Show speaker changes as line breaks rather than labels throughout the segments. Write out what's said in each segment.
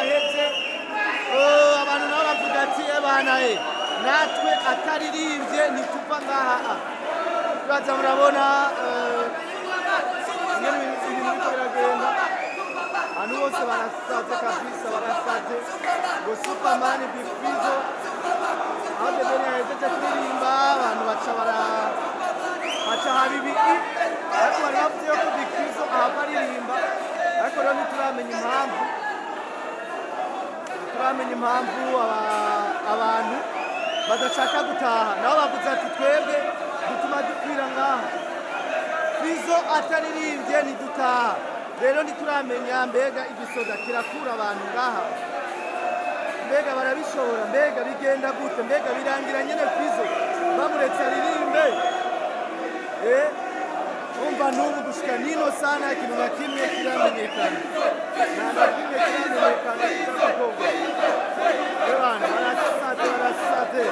ahetse abantu nabo bavuga ati abana natwe ataririmbye ntituva ngaha baza murabona ibintu biriko biragenda abantu bose barasaze kabisa barasaze ngo Superman Big Fizzo aho Debeni yahejeje kuririmba abantu baca habibi ariko bari bavuze ko Big Fizzo ahava aririmba ariko rero ntituramenya impamvu abantu badashaka gutaha nabo bavuze ati twebwe dutuma dukwira ngaha Fizzo ataririmbye ntidutaha rero ntituramenya mbega igisoda kirakura abantu ngaha mbega barabishobora mbega bigenda gute mbega birangira nyene Fizzo bamuretse aririmbe umva n'ubu gushika nino sana ikintu na kimwe kiramenyekana nta na kimwe kiramenyekana kizakorwa abantu barasate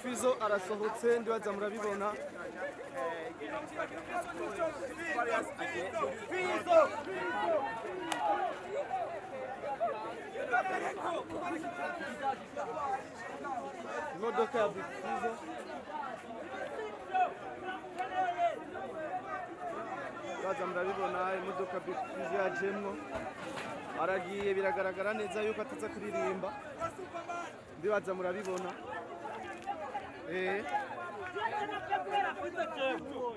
Fizzo arasohotse ndibaza murabibona imodoka ya Big Fizzo ndibaza murabibona imodoka Big Fizzo yajemwo aragiye biragaragara neza yuko ataza kuririmba ndibaza murabibona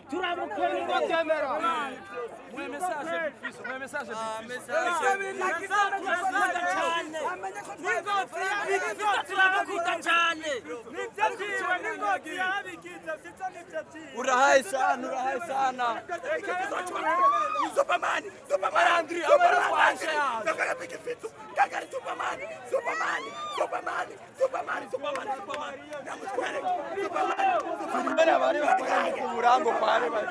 turamukora ngo temera mwe message Fizzo mwe message urahaye sana Superman Andri amara wansha ya Big Fizzo kagari Superman Bana bari bakora ku murango kware bari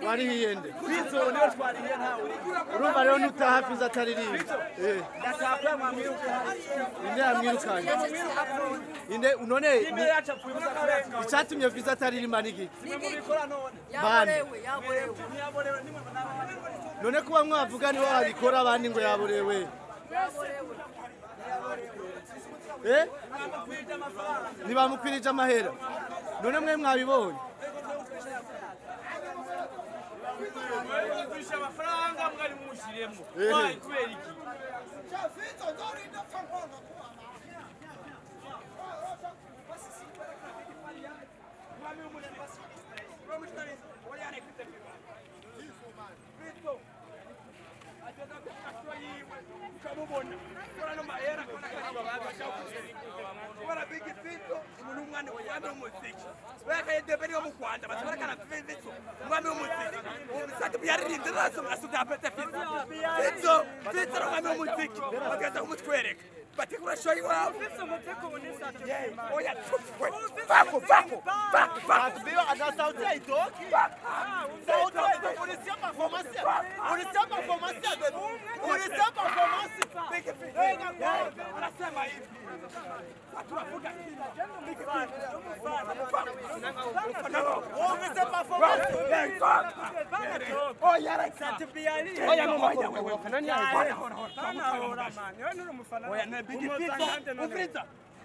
Wari hiyende. Fizo niyo twariye ntawe. Urumva rero nutaha Fizo ataririmba.
Ndashaka mwamwiruka.
Inde yamwirukanye. Inde unone
Ime yacha kuibuza kureka.
icyatumye Fizo ataririmba niki?
Nimubikora none.
Yaborewe.
Yaborewe nimwe
None kuba mwavuga niwe abikora abandi ngo yaborewe. Ntibamukwirije amahera. None mwe mwabibonye.
Kwisha amafaranga mwari mumushyiremo. Kubera iki?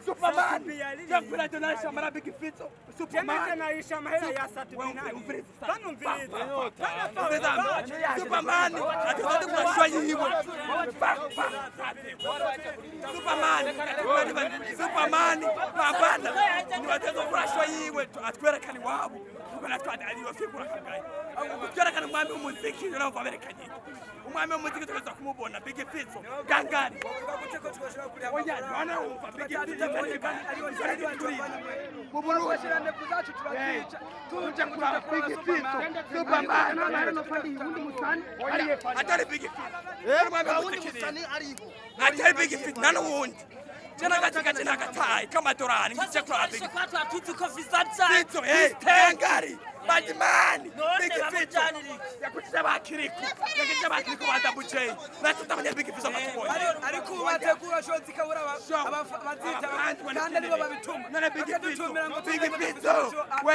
Superman! Chakula tunaisha mara Big Fizzo. Superman tunaisha mahela ya Saturday. Tano mviliza. Superman atazidi kushwa hiyo. Superman babanda ni watezo kushwa hiyo atwerekani wabo. Kubona twadaliwa fikura kangaye. Kutwerekana mwami umuziki no kwaberekanye. Umwami umuziki tukaza kumubona Big Fizzo gangari. Oya bana umva Big Fizzo Mubashirane kuzacu turakica tuje kura Big Fizzo Superman no fandi undi musani atari Big Fizzo undi musani aribo atari Big Fizzo nano wundi jana katika jana katai kama dorani ngiye kura Big Fizzo atuti ko Fizzo tengari Badimani Big Fizzo yakutisha bakiriku yakutisha bakiriku badabujei natutamanya Big Fizzo matuboye ariko bategura shozi kabura abazita kandi nibo babituma none Big Fizzo we